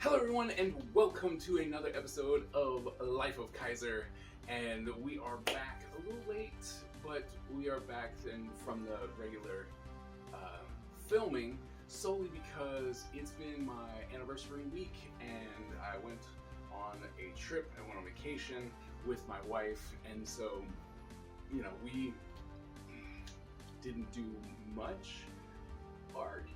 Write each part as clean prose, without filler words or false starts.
Hello everyone and welcome to another episode of Life of Kaiser, and we are back a little late, but we are back from the regular filming solely because it's been my anniversary week and I went on a trip, I went on vacation with my wife, and so we didn't do much art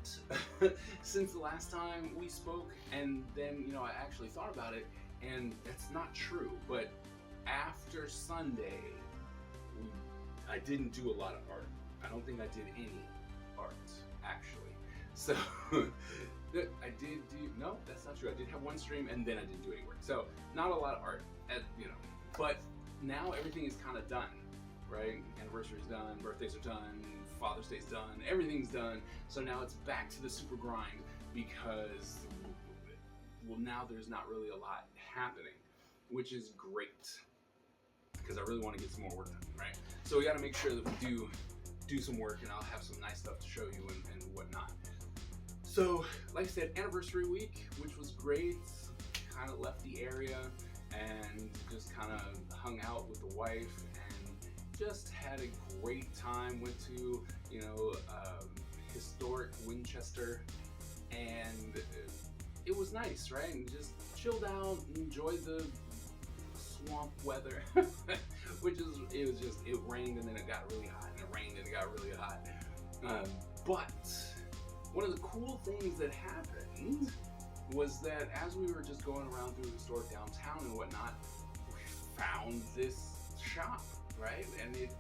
since the last time we spoke, and then I actually thought about it and that's not true, but after Sunday I didn't do a lot of art. I don't think I did any art actually, so I did do, no, that's not true. I did have one stream and then I didn't do any work, so not a lot of art but now everything is kind of done. Right? Anniversary's done, birthdays are done, Father's Day's done, everything's done. So now it's back to the super grind because, well, now there's not really a lot happening, which is great because I really want to get some more work done, right? So we got to make sure that we do some work, and I'll have some nice stuff to show you and whatnot. So, like I said, anniversary week, which was great. Kind of left the area and just kind of hung out with the wife and just had a great time. Went to historic Winchester, and it was nice, right? And just chilled out, enjoyed the swamp weather, it rained and then it got really hot, and it rained and it got really hot. But one of the cool things that happened was that as we were just going around through the historic downtown and whatnot, we found this shop. Right? And it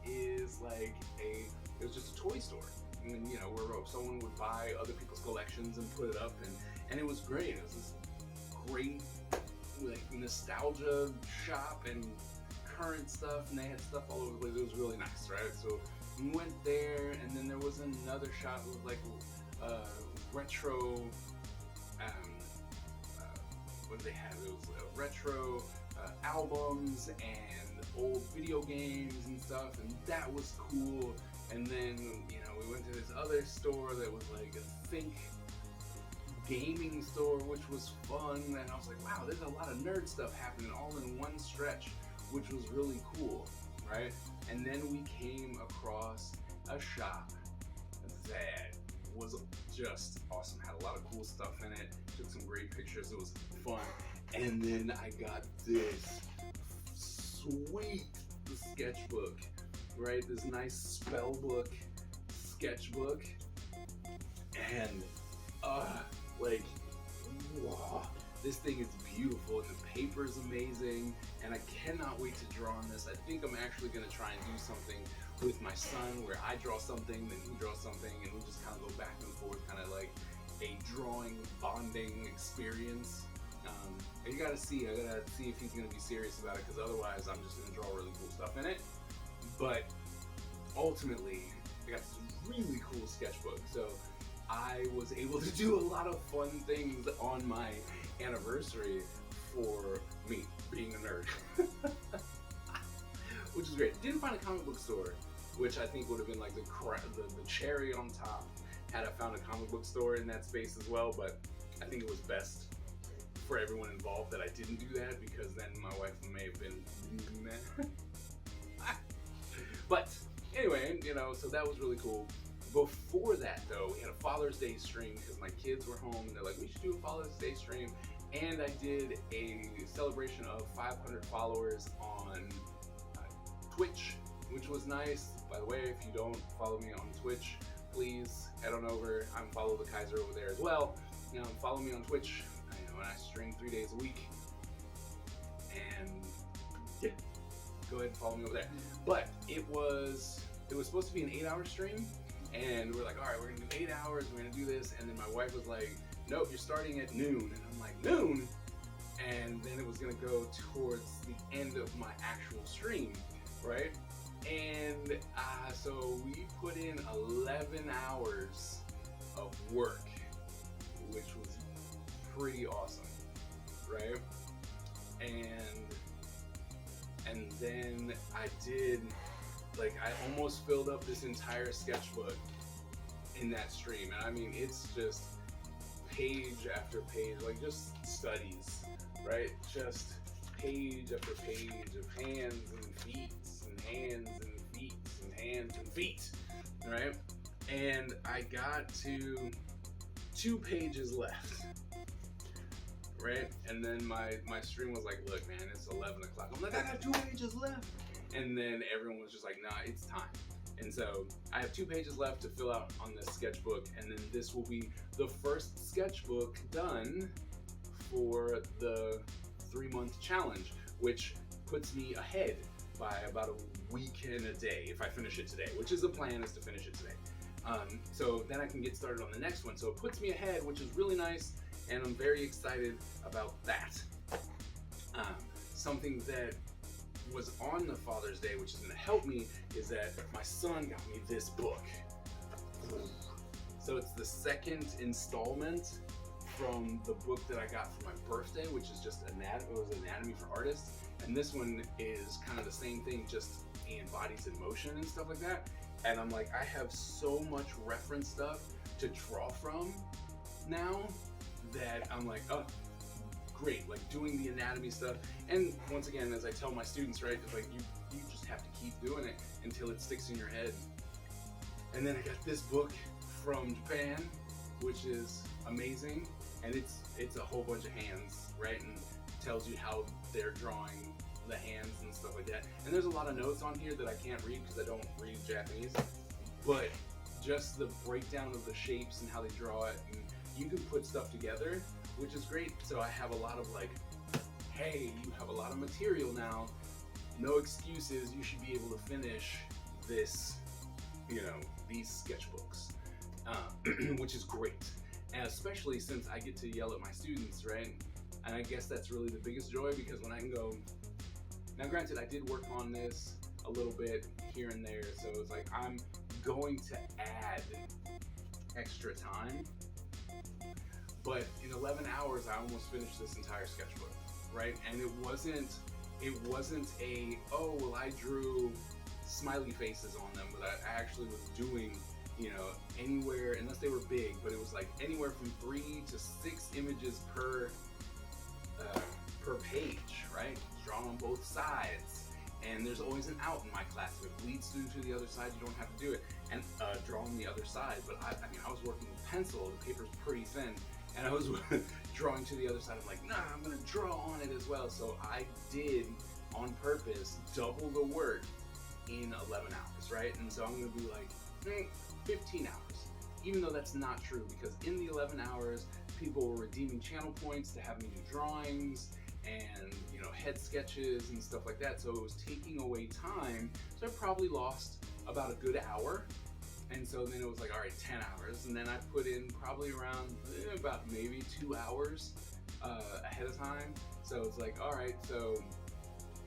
was just a toy store. And where someone would buy other people's collections and put it up, and it was great. It was this great nostalgia shop and current stuff, and they had stuff all over the place. It was really nice, right? So we went there, and then there was another shop with retro what did they have? It was retro albums and old video games and stuff, and that was cool. And then we went to this other store that was like a Think gaming store, which was fun, and I was like, wow, there's a lot of nerd stuff happening all in one stretch, which was really cool, right? And then we came across a shop that was just awesome. Had a lot of cool stuff in it. Took some great pictures. It was fun. And then I got this sweet sketchbook, right? This nice spellbook sketchbook, and wow, this thing is beautiful, and the paper is amazing, and I cannot wait to draw on this. I think I'm actually going to try and do something with my son where I draw something, then he draws something, and we just kind of go back and forth, kind of like a drawing bonding experience. And I gotta see if he's gonna be serious about it, because otherwise I'm just gonna draw really cool stuff in it. But ultimately, I got this really cool sketchbook, so I was able to do a lot of fun things on my anniversary for me being a nerd, which is great. Didn't find a comic book store, which I think would have been like the cherry on top had I found a comic book store in that space as well. But I think it was best for everyone involved that I didn't do that, because then my wife may have been mad. But anyway, so that was really cool. Before that though, we had a Father's Day stream because my kids were home and they're like, we should do a Father's Day stream. And I did a celebration of 500 followers on Twitch, which was nice. By the way, if you don't follow me on Twitch, please head on over. I'm follow the Kaiser over there as well. Follow me on Twitch. And I stream 3 days a week, and yeah, go ahead and follow me over there. But it was supposed to be an 8-hour stream, and we're like, all right, we're gonna do 8 hours, we're gonna do this. And then my wife was like, nope, you're starting at noon. And I'm like, noon? And then it was gonna go towards the end of my actual stream, right? And so we put in 11 hours of work, which was pretty awesome, right? And then I did, I almost filled up this entire sketchbook in that stream. And I mean, it's just page after page, like just studies, right? Just page after page of hands and feet and hands and feet and hands and feet, right? And I got to 2 pages left, right? And then my stream was like, look, man, it's 11 o'clock. I'm like, I got 2 pages left. And then everyone was just like, nah, it's time. And so I have 2 pages left to fill out on this sketchbook, and then this will be the first sketchbook done for the 3-month challenge, which puts me ahead by about a week and a day if I finish it today, which is the plan, is to finish it today. So then I can get started on the next one. So it puts me ahead, which is really nice, and I'm very excited about that. Something that was on the Father's Day, which is going to help me, is that my son got me this book. So it's the 2nd installment from the book that I got for my birthday, which is just Anatomy for Artists. And this one is kind of the same thing, just in bodies in motion and stuff like that. And I'm like, I have so much reference stuff to draw from now that I'm like, oh, great, like doing the anatomy stuff. And once again, as I tell my students, right, it's like you just have to keep doing it until it sticks in your head. And then I got this book from Japan, which is amazing, and it's a whole bunch of hands, right, and tells you how they're drawing the hands and stuff like that. And there's a lot of notes on here that I can't read because I don't read Japanese, but just the breakdown of the shapes and how they draw it, and you can put stuff together, which is great. So I have a lot of like, hey, you have a lot of material now, no excuses, you should be able to finish this, these sketchbooks, which is great. And especially since I get to yell at my students, right? And I guess that's really the biggest joy, because when I can go, now granted, I did work on this a little bit here and there, so it's like I'm going to add extra time, but in 11 hours I almost finished this entire sketchbook, right? And it wasn't a, oh, well, I drew smiley faces on them, but I actually was doing, anywhere, unless they were big, but it was like anywhere from 3 to 6 images per page, right? Drawn on both sides. And there's always an out in my class. If it bleeds through to the other side, you don't have to do it. And draw on the other side. But I was working with pencil, the paper's pretty thin, and I was drawing to the other side. I'm like, nah, I'm gonna draw on it as well. So I did, on purpose, double the work in 11 hours, right? And so I'm gonna be like, 15 hours. Even though that's not true, because in the 11 hours, people were redeeming channel points to have me do drawings and head sketches and stuff like that. So it was taking away time. So I probably lost about a good hour. And so then it was like, all right, 10 hours. And then I put in probably around about maybe 2 hours ahead of time. So it's like, all right, so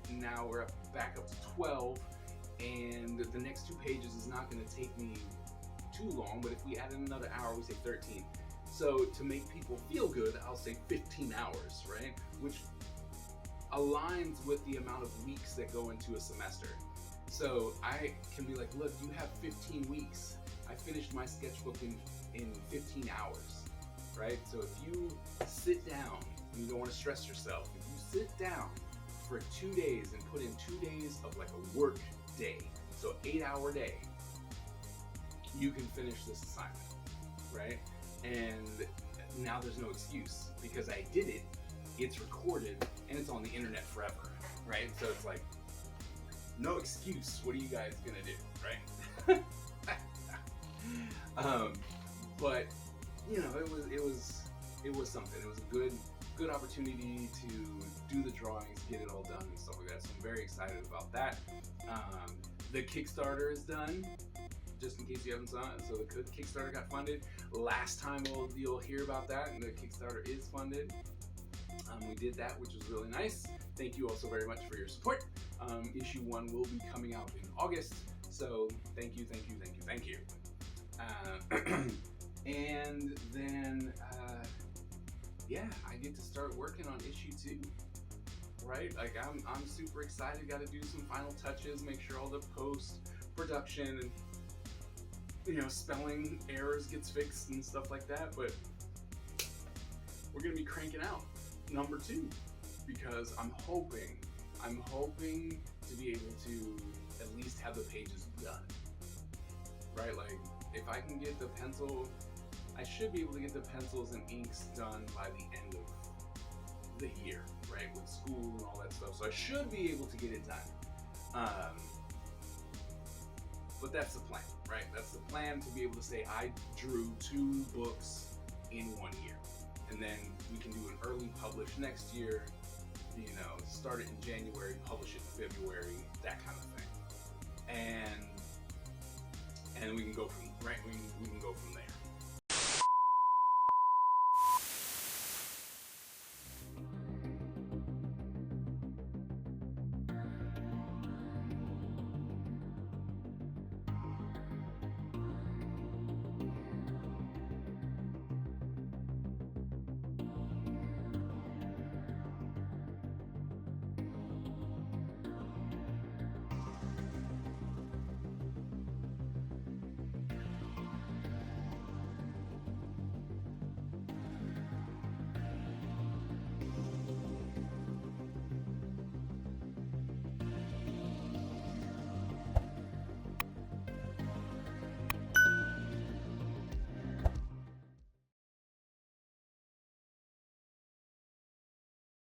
now we're back up to 12. And the next 2 pages is not going to take me too long. But if we add in another hour, we say 13. So to make people feel good, I'll say 15 hours, right? Which aligns with the amount of weeks that go into a semester. So I can be like, look, you have 15 weeks. I finished my sketchbook in 15 hours, right? So if you sit down, you don't want to stress yourself. If you sit down for 2 days and put in 2 days of like a work day, so 8-hour day, you can finish this assignment, right? And now there's no excuse, because I did it, it's recorded, and it's on the internet forever, right? So it's like, no excuse. What are you guys gonna do, right? But it was something. It was a good opportunity to do the drawings, get it all done and stuff like that. So I'm very excited about that. The Kickstarter is done, just in case you haven't saw it. So the Kickstarter got funded. Last time you'll hear about that, and the Kickstarter is funded. We did that, which was really nice. Thank you also very much for your support. Issue 1 will be coming out in August, so thank you. And then, I get to start working on issue 2, right? Like I'm super excited. Got to do some final touches, make sure all the post-production and spelling errors gets fixed and stuff like that. But we're gonna be cranking out number 2 because I'm hoping to be able to at least have the pages done. Right? Like, if I can get the pencil, I should be able to get the pencils and inks done by the end of the year, right? With school and all that stuff. So I should be able to get it done. But that's the plan, right? That's the plan, to be able to say I drew 2 books in 1 year. And then we can do an early publish next year, start it in January, publish it in February, that kind of thing. And we can go from, right? We can go from there.